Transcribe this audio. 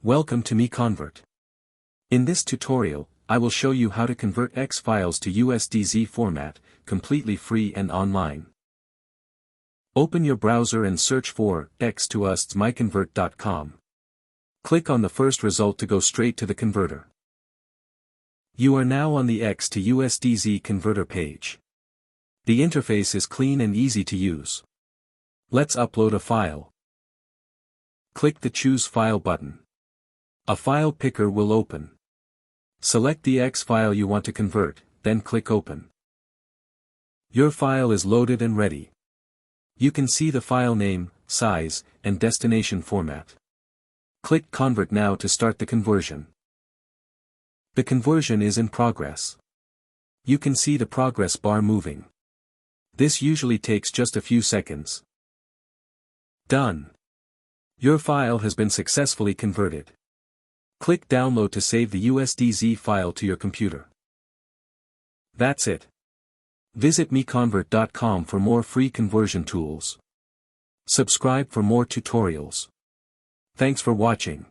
Welcome to MiConvert. In this tutorial, I will show you how to convert X files to USDZ format, completely free and online. Open your browser and search for x2usdmiconvert.com. Click on the first result to go straight to the converter. You are now on the X to USDZ converter page. The interface is clean and easy to use. Let's upload a file. Click the Choose File button. A file picker will open. Select the X file you want to convert, then click Open. Your file is loaded and ready. You can see the file name, size, and destination format. Click Convert now to start the conversion. The conversion is in progress. You can see the progress bar moving. This usually takes just a few seconds. Done. Your file has been successfully converted. Click Download to save the USDZ file to your computer. That's it. Visit MiConvert.com for more free conversion tools. Subscribe for more tutorials. Thanks for watching.